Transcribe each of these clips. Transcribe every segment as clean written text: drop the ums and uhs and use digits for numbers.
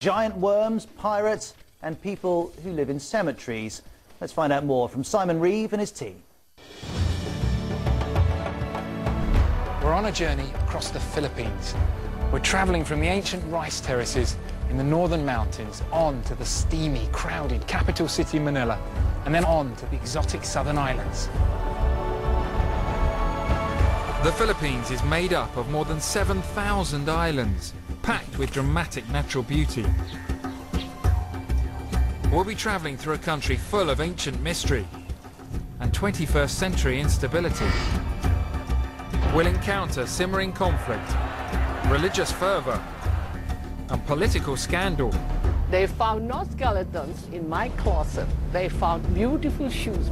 Giant worms, pirates and people who live in cemeteries. Let's find out more from Simon Reeve and his team. We're on a journey across the Philippines. We're travelling from the ancient rice terraces in the northern mountains on to the steamy, crowded capital city Manila, and then on to the exotic southern islands. The Philippines is made up of more than 7,000 islands, packed with dramatic natural beauty. We'll be travelling through a country full of ancient mystery and 21st century instability. We'll encounter simmering conflict, religious fervour and political scandal. They found no skeletons in my closet. They found beautiful shoes.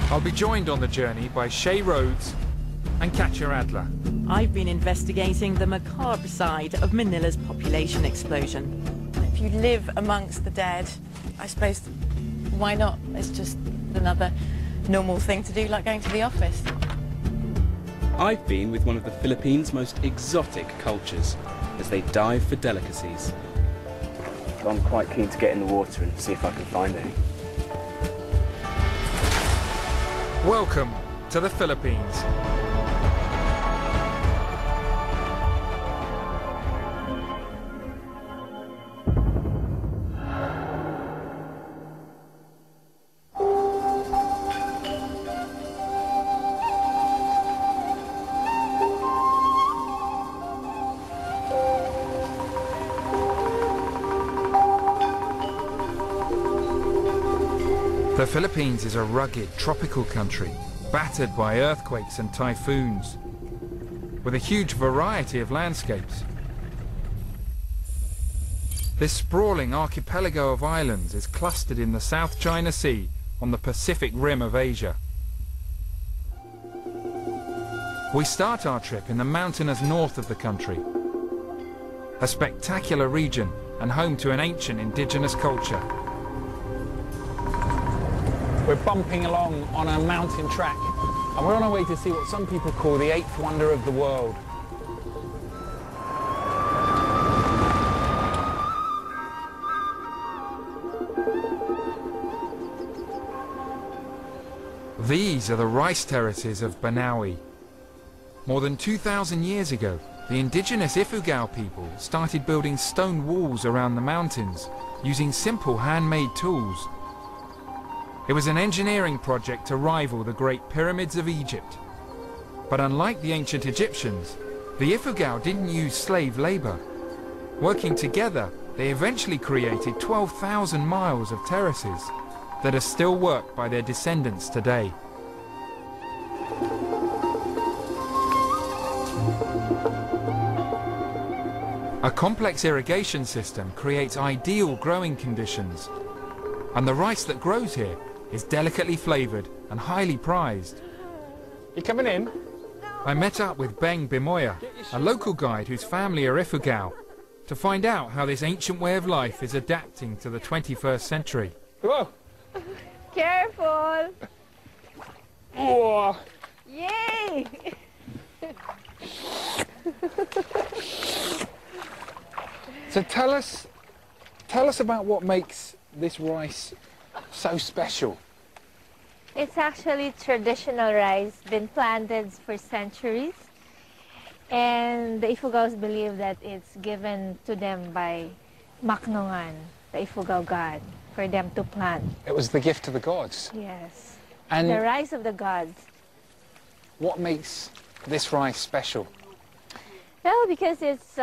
I'll be joined on the journey by Shay Rhodes and Katja Adler. I've been investigating the macabre side of Manila's population explosion. If you live amongst the dead, I suppose, why not? It's just another normal thing to do, like going to the office. I've been with one of the Philippines' most exotic cultures as they dive for delicacies. I'm quite keen to get in the water and see if I can find any. Welcome to the Philippines. The Philippines is a rugged, tropical country, battered by earthquakes and typhoons, with a huge variety of landscapes. This sprawling archipelago of islands is clustered in the South China Sea on the Pacific rim of Asia. We start our trip in the mountainous north of the country, a spectacular region and home to an ancient indigenous culture. We're bumping along on a mountain track, and we're on our way to see what some people call the eighth wonder of the world. These are the rice terraces of Banaue. More than 2,000 years ago, the indigenous Ifugao people started building stone walls around the mountains using simple handmade tools. It was an engineering project to rival the Great Pyramids of Egypt. But unlike the ancient Egyptians, the Ifugao didn't use slave labor. Working together, they eventually created 12,000 miles of terraces that are still worked by their descendants today. A complex irrigation system creates ideal growing conditions, and the rice that grows here is delicately flavoured and highly prized. You coming in? I met up with Beng Bimoya, a local guide whose family are Ifugao, to find out how this ancient way of life is adapting to the 21st century. Whoa! Careful! Whoa! Yay! So tell us about what makes this rice so special. It's actually traditional rice, been planted for centuries. And the Ifugaos believe that it's given to them by Maknongan, the Ifugao god, for them to plant. It was the gift to the gods. Yes. And the rice of the gods. What makes this rice special? Well, because it's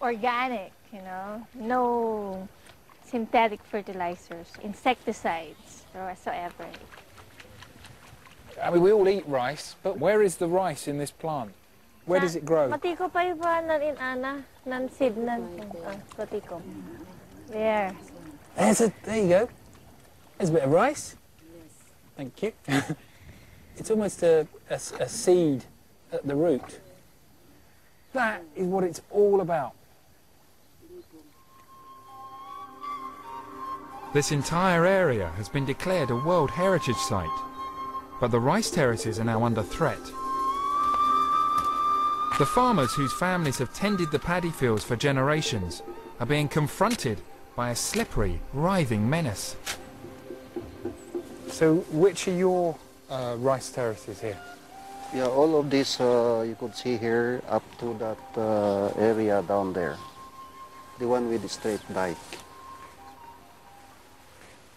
organic, you know, no synthetic fertilizers, insecticides, or whatsoever. I mean, we all eat rice, but where is the rice in this plant? Where does it grow? Matiko pa iba nan in ana, nan seed nan. Matiko. There. There you go. There's a bit of rice. Yes. Thank you. It's almost a seed at the root. That is what it's all about. This entire area has been declared a World Heritage Site, but the rice terraces are now under threat. The farmers whose families have tended the paddy fields for generations are being confronted by a slippery, writhing menace. So which are your rice terraces here? Yeah, all of this you could see here up to that area down there. The one with the straight dike.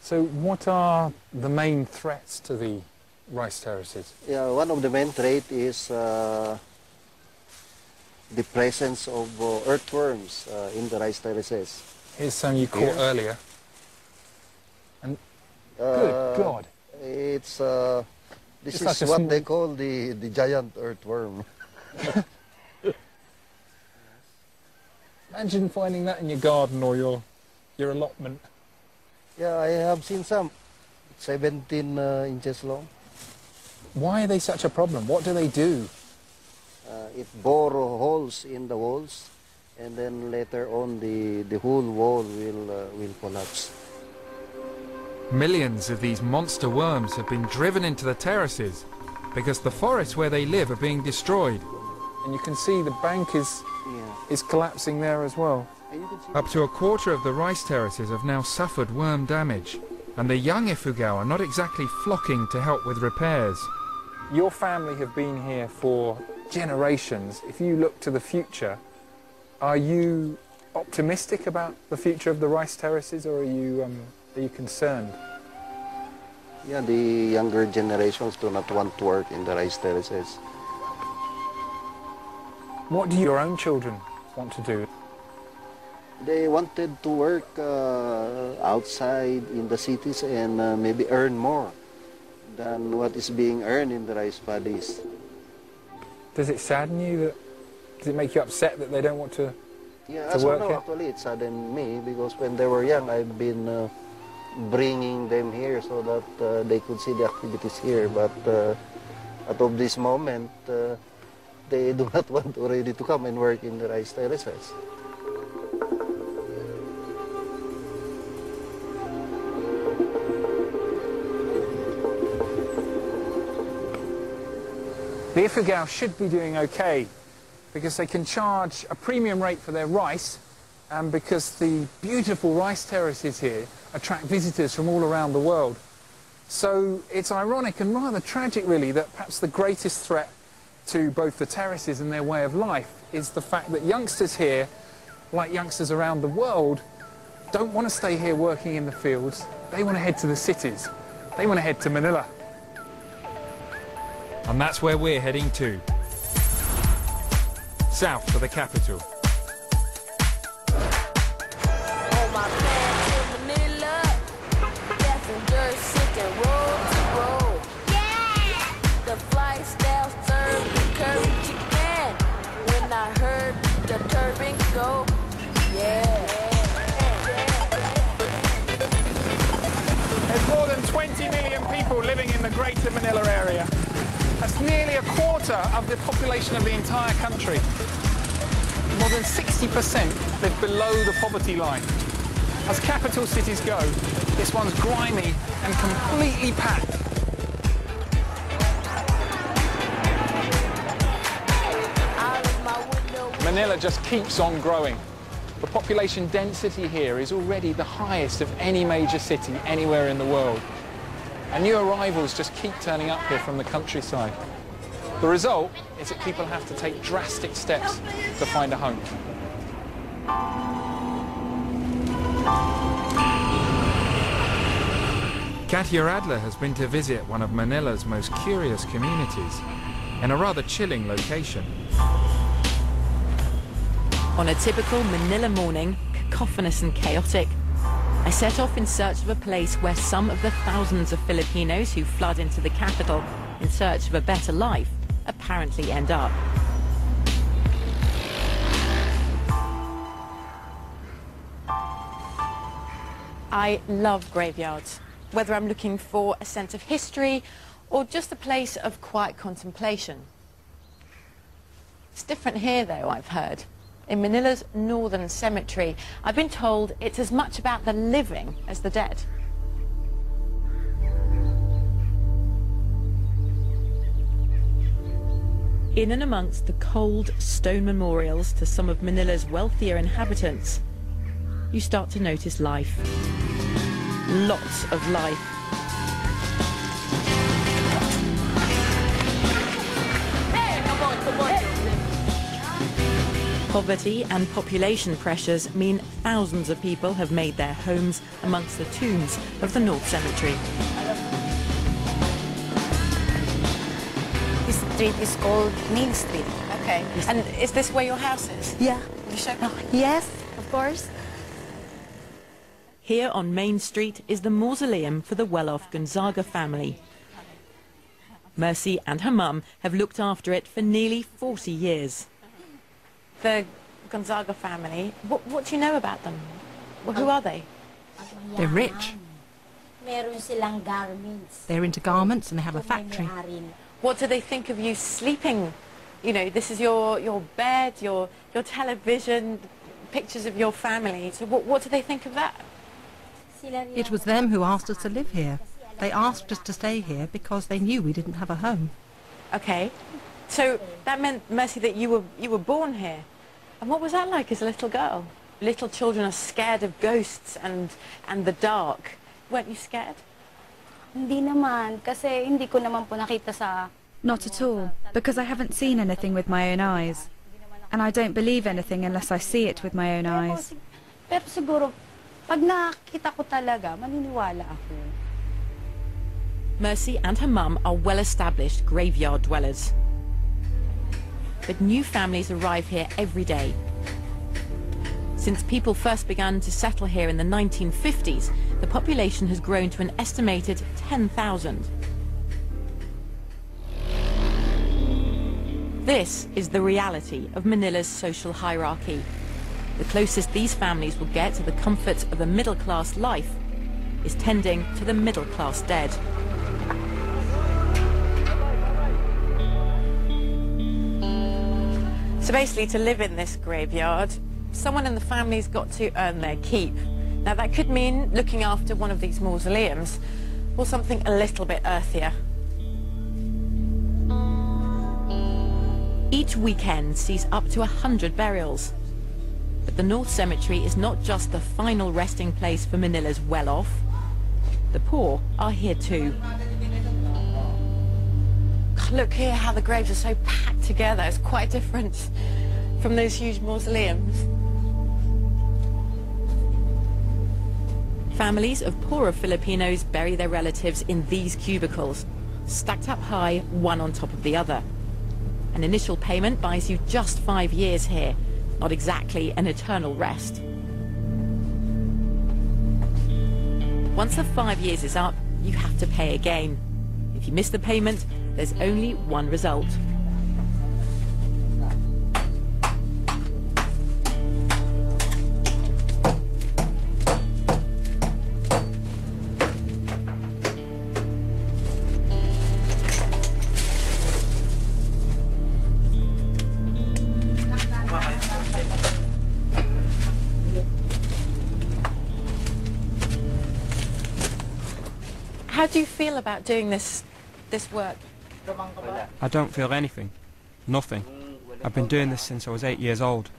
So what are the main threats to the rice terraces? Yeah, one of the main threats is the presence of earthworms in the rice terraces. Here's some you caught earlier. And good God. It's this It's is like what they call the giant earthworm. Imagine finding that in your garden or your allotment. Yeah, I have seen some 17 inches long. Why are they such a problem? What do they do? It bore holes in the walls, and then later on the whole wall will collapse. Millions of these monster worms have been driven into the terraces because the forests where they live are being destroyed. And you can see the bank is collapsing there as well. Up to a quarter of the rice terraces have now suffered worm damage, and the young ifugao are not exactly flocking to help with repairs. Your family have been here for generations. If you look to the future, are you optimistic about the future of the rice terraces, or are you concerned? Yeah, the younger generations do not want to work in the rice terraces. What do your own children want to do? They wanted to work outside in the cities and maybe earn more than what is being earned in the rice paddies. Does it sadden you? Does it make you upset that they don't want to Yeah, work no, here? actually it saddened me because when they were young, I've been bringing them here so that they could see the activities here. But at of this moment, they do not want already to come and work in the rice terraces. The ifugao should be doing okay because they can charge a premium rate for their rice, and because the beautiful rice terraces here attract visitors from all around the world. So it's ironic and rather tragic really that perhaps the greatest threat to both the terraces and their way of life is the fact that youngsters here, like youngsters around the world, don't want to stay here working in the fields. They want to head to the cities. They want to head to Manila. And that's where we're heading to. South to the capital. There's more than 20 million people living in the Greater Manila area. That's nearly a quarter of the population of the entire country. More than 60% live below the poverty line. As capital cities go, this one's grimy and completely packed. Manila just keeps on growing. The population density here is already the highest of any major city anywhere in the world. And new arrivals just keep turning up here from the countryside. The result is that people have to take drastic steps to find a home. Katia Adler has been to visit one of Manila's most curious communities in a rather chilling location. On a typical Manila morning, cacophonous and chaotic, I set off in search of a place where some of the thousands of Filipinos who flood into the capital in search of a better life apparently end up. I love graveyards, whether I'm looking for a sense of history or just a place of quiet contemplation. It's different here, though, I've heard. In Manila's Northern Cemetery, I've been told it's as much about the living as the dead. In and amongst the cold stone memorials to some of Manila's wealthier inhabitants, you start to notice life. Lots of life. Poverty and population pressures mean thousands of people have made their homes amongst the tombs of the North Cemetery. This street is called Main Street. Okay. And is this where your house is? Yeah. Will you show me? Yes, of course. Here on Main Street is the mausoleum for the well-off Gonzaga family. Mercy and her mum have looked after it for nearly 40 years. The Gonzaga family, what do you know about them? Well, who are they? They're rich. They're into garments and they have a factory. What do they think of you sleeping? You know, this is your bed, your television, pictures of your family. So what do they think of that? It was them who asked us to live here. They asked us to stay here because they knew we didn't have a home. Okay. So that meant, Mercy, that you were born here. And what was that like as a little girl? Little children are scared of ghosts and the dark. Weren't you scared? Not at all, because I haven't seen anything with my own eyes. And I don't believe anything unless I see it with my own eyes. Mercy and her mum are well-established graveyard dwellers. But new families arrive here every day. Since people first began to settle here in the 1950s, the population has grown to an estimated 10,000. This is the reality of Manila's social hierarchy. The closest these families will get to the comforts of a middle-class life is tending to the middle-class dead. So basically, to live in this graveyard, someone in the family's got to earn their keep. Now that could mean looking after one of these mausoleums, or something a little bit earthier. Each weekend sees up to 100 burials. But the North Cemetery is not just the final resting place for Manila's well-off. The poor are here too. Look here how the graves are so packed together. It's quite different from those huge mausoleums. Families of poorer Filipinos bury their relatives in these cubicles, stacked up high, one on top of the other. An initial payment buys you just 5 years here, not exactly an eternal rest. Once the 5 years is up, you have to pay again. If you miss the payment, there's only one result. How do you feel about doing this work? I don't feel anything. Nothing. I've been doing this since I was 8 years old.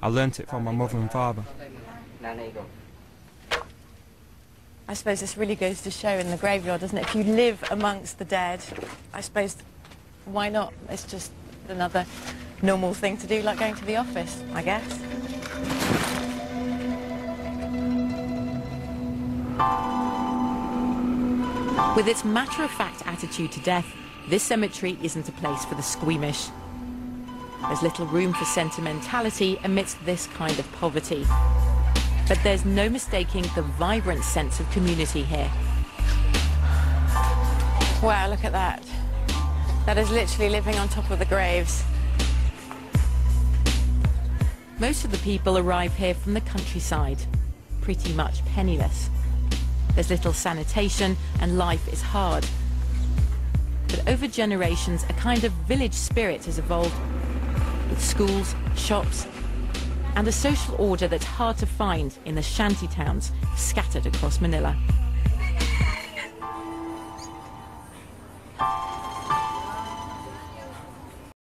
I learnt it from my mother and father. I suppose this really goes to show in the graveyard, doesn't it? If you live amongst the dead, I suppose, why not? It's just another normal thing to do, like going to the office, I guess. With its matter-of-fact attitude to death, this cemetery isn't a place for the squeamish. There's little room for sentimentality amidst this kind of poverty. But there's no mistaking the vibrant sense of community here. Wow, look at that. That is literally living on top of the graves. Most of the people arrive here from the countryside, pretty much penniless. There's little sanitation and life is hard. But over generations, a kind of village spirit has evolved, with schools, shops, and a social order that's hard to find in the shanty towns scattered across Manila.